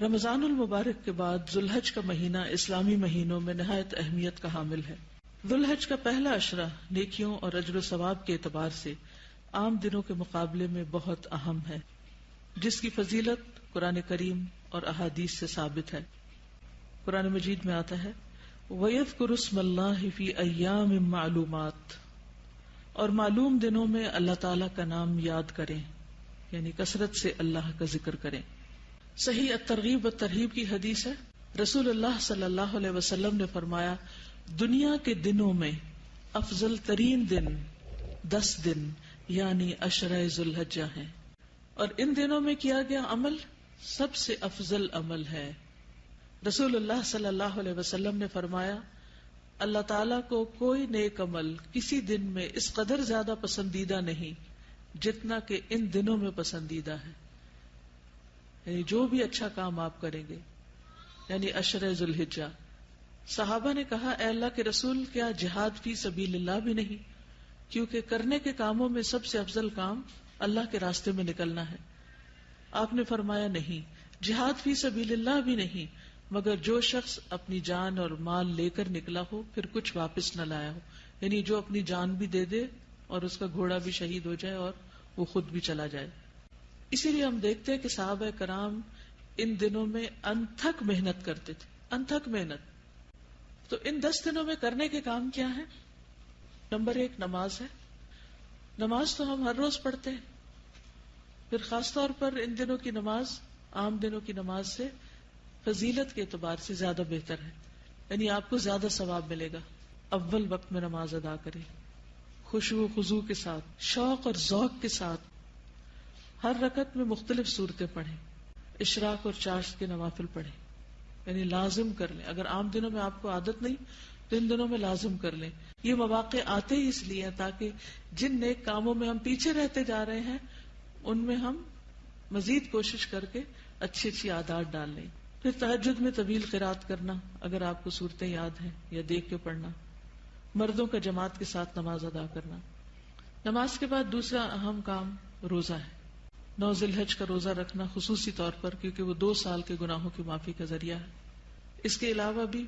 رمضان المبارک کے بعد ذوالحج کا مہینہ اسلامی مہینوں میں نہایت اہمیت کا حامل ہے۔ ذوالحج کا پہلا عشرہ نیکیوں اور اجر و ثواب کے اعتبار سے عام دنوں کے مقابلے میں بہت اہم ہے، جس کی فضیلت قرآن کریم اور احادیث سے ثابت ہے۔ قرآن مجید میں آتا ہے وَيَذْكُرُ اسْمَ اللَّهِ فِي أَيَّامٍ مَّعْلُومَاتٍ، اور معلوم دنوں میں اللہ تعالیٰ کا نام یاد کریں، یعنی کثرت سے اللہ کا ذکر کریں۔ صحیح الترغیب والترہیب کی حدیث ہے، رسول اللہ صلی اللہ علیہ وسلم نے فرمایا دنیا کے دنوں میں افضل ترین دن 10 دن یعنی عشرہ ذوالحجہ ہیں، اور ان دنوں میں کیا گیا عمل سب سے افضل عمل ہے۔ رسول اللہ صلی اللہ علیہ وسلم نے فرمایا اللہ تعالیٰ کو کوئی نیک عمل کسی دن میں اس قدر زیادہ پسندیدہ نہیں جتنا کہ ان دنوں میں پسندیدہ ہے، یعنی جو بھی اچھا کام آپ کریں گے، یعنی عشرہ ذوالحجہ۔ صحابہ نے کہا اے اللہ کے رسول، کیا جہاد فی سبیل اللہ بھی نہیں؟ کیونکہ کرنے کے کاموں میں سب سے افضل کام اللہ کے راستے میں نکلنا ہے۔ آپ نے فرمایا نہیں، جہاد فی سبیل اللہ بھی نہیں، مگر جو شخص اپنی جان اور مال لے کر نکلا ہو پھر کچھ واپس نہ لایا ہو، یعنی جو اپنی جان بھی دے دے اور اس کا گھوڑا بھی شہید ہو جائے اور وہ خود بھی چلا جائے۔ اسی لیے ہم دیکھتے ہیں کہ صحابہ کرام ان دنوں میں انتھک محنت کرتے تھے، انتھک محنت۔ تو ان 10 دنوں میں کرنے کے کام کیا ہیں؟ نمبر 1 نماز ہے۔ نماز تو ہم ہر روز پڑھتے ہیں، پھر خاص طور پر ان دنوں کی نماز عام دنوں کی نماز سے فضیلت کے اعتبار سے زیادہ بہتر ہے، یعنی آپ کو زیادہ ثواب ملے گا۔ اول وقت میں نماز ادا کریں، خشوع و خضوع کے ساتھ، شوق اور ذوق کے ساتھ، ہر رکعت میں مختلف صورتیں پڑھیں، اشراق اور چاشت کے نوافل پڑھیں، یعنی لازم کر لیں۔ اگر عام دنوں میں آپ کو عادت نہیں تو ان دنوں میں لازم کر لیں۔ یہ مواقع آتے ہی اس لیے ہیں تاکہ جن نیک کاموں میں ہم پیچھے رہتے جا رہے ہیں ان میں ہم مزید کوشش کر کے اچھی اچھی عادات ڈال لیں۔ پھر تہجد میں طویل قرات کرنا، اگر آپ کو صورتیں یاد ہیں، یا دیکھ کے پڑھنا۔ مردوں کا جماعت کے ساتھ نماز ادا کرنا۔ نماز کے بعد دوسرا اہم کام روزہ ہے۔ 9 ذوالحج کا روزہ رکھنا خصوصی طور پر، کیونکہ وہ 2 سال کے گناہوں کی معافی کا ذریعہ ہے۔ اس کے علاوہ بھی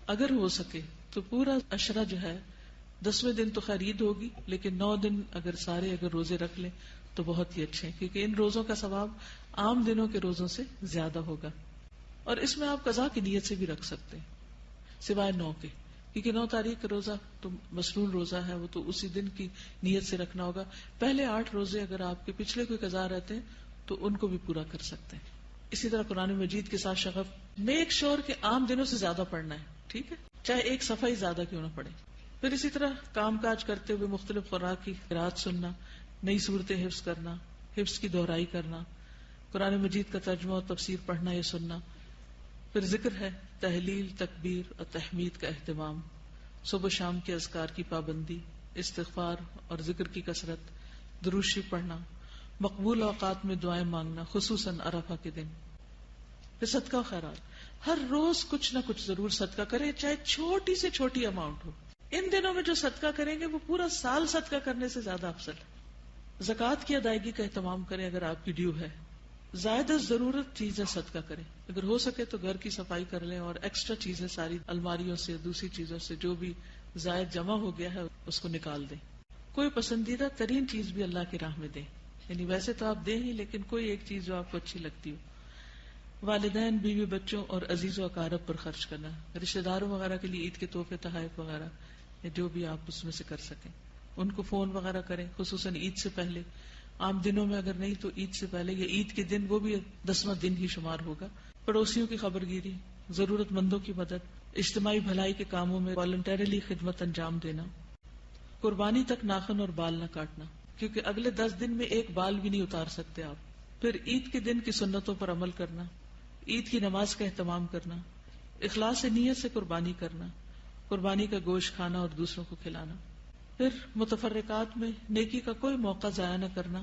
اگر ہو سکے تو پورا عشرہ جو ہے 10ویں دن تو خیر عید ہوگی، لیکن 9 دن اگر روزے رکھ لیں تو بہت ہی اچھے ہیں، کیونکہ ان روزوں کا ثواب عام دنوں کے روزوں سے زیادہ ہوگا۔ اور اس میں آپ قضا کی نیت سے بھی رکھ سکتے ہیں سوائے 9 کے، کیونکہ 9 تاریخ کا روزہ تو مسنون روزہ ہے، وہ تو اسی دن کی نیت سے رکھنا ہوگا۔ پہلے 8 روزے اگر آپ کے پچھلے کوئی قضا رہتے ہیں تو ان کو بھی پورا کر سکتے ہیں۔ اسی طرح قرآن مجید کے ساتھ شغف میک شور کے عام دنوں سے زیادہ پڑھنا ہے، ٹھیک ہے، چاہے ایک صفحہ ہی زیادہ کیوں نہ پڑھے۔ پھر اسی طرح کام کاج کرتے ہوئے مختلف خوراک کی قرات سننا، نئی صورتیں حفظ کرنا، حفظ کی دہرائی کرنا، قرآن مجید کا ترجمہ اور تفسیر پڑھنا یا سننا۔ پھر ذکر ہے، تحلیل، تکبیر اور تحمید کا اہتمام، صبح شام کے اذکار کی پابندی، استغفار اور ذکر کی کثرت، درود شریف پڑھنا، مقبول اوقات میں دعائیں مانگنا، خصوصاً عرفہ کے دن۔ پھر صدقہ و خیرات، ہر روز کچھ نہ کچھ ضرور صدقہ کریں، چاہے چھوٹی سے چھوٹی اماؤنٹ ہو۔ ان دنوں میں جو صدقہ کریں گے وہ پورا سال صدقہ کرنے سے زیادہ افضل ہے۔ زکوٰۃ کی ادائیگی کا اہتمام کریں اگر آپ کی ڈیو ہے۔ زائد ضرورت چیزیں صدقہ کریں، اگر ہو سکے تو گھر کی صفائی کر لیں، اور ایکسٹرا چیزیں ساری الماریوں سے، دوسری چیزوں سے جو بھی زائد جمع ہو گیا ہے اس کو نکال دیں۔ کوئی پسندیدہ ترین چیز بھی اللہ کی راہ میں دیں، یعنی ویسے تو آپ دیں ہی، لیکن کوئی ایک چیز جو آپ کو اچھی لگتی ہو۔ والدین، بیوی بچوں اور عزیز و اقارب پر خرچ کرنا، رشتہ داروں وغیرہ کے لیے عید کے تحفے، تحائف وغیرہ، یا جو بھی آپ اس میں سے کر سکیں، ان کو فون وغیرہ کریں، خصوصاً عید سے پہلے۔ عام دنوں میں اگر نہیں تو عید سے پہلے یا عید کے دن، وہ بھی 10واں دن ہی شمار ہوگا۔ پڑوسیوں کی خبر گیری، ضرورت مندوں کی مدد، اجتماعی بھلائی کے کاموں میں والنٹریلی خدمت انجام دینا۔ قربانی تک ناخن اور بال نہ کاٹنا، کیونکہ اگلے 10 دن میں ایک بال بھی نہیں اتار سکتے آپ۔ پھر عید کے دن کی سنتوں پر عمل کرنا، عید کی نماز کا اہتمام کرنا، اخلاص نیت سے قربانی کرنا، قربانی کا گوشت کھانا اور دوسروں کو کھلانا۔ پھر متفرقات میں نیکی کا کوئی موقع ضائع نہ کرنا،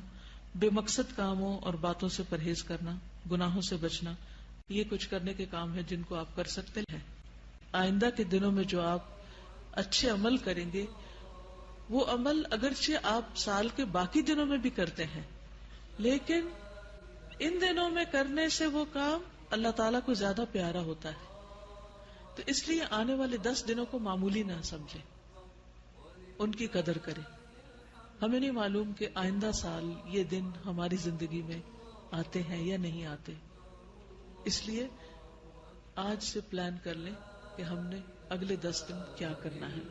بے مقصد کاموں اور باتوں سے پرہیز کرنا، گناہوں سے بچنا، یہ کچھ کرنے کے کام ہیں جن کو آپ کر سکتے ہیں۔ آئندہ کے دنوں میں جو آپ اچھے عمل کریں گے، وہ عمل اگرچہ آپ سال کے باقی دنوں میں بھی کرتے ہیں، لیکن ان دنوں میں کرنے سے وہ کام اللہ تعالیٰ کو زیادہ پیارا ہوتا ہے. تو اس لیے آنے والے 10 دنوں کو معمولی نہ سمجھے، ان کی قدر کرے. ہمیں نہیں معلوم کہ آئندہ سال یہ دن ہماری زندگی میں آتے ہیں یا نہیں آتے. اس لیے آج سے پلان کر لیں کہ ہم نے اگلے 10 دن کیا کرنا ہے.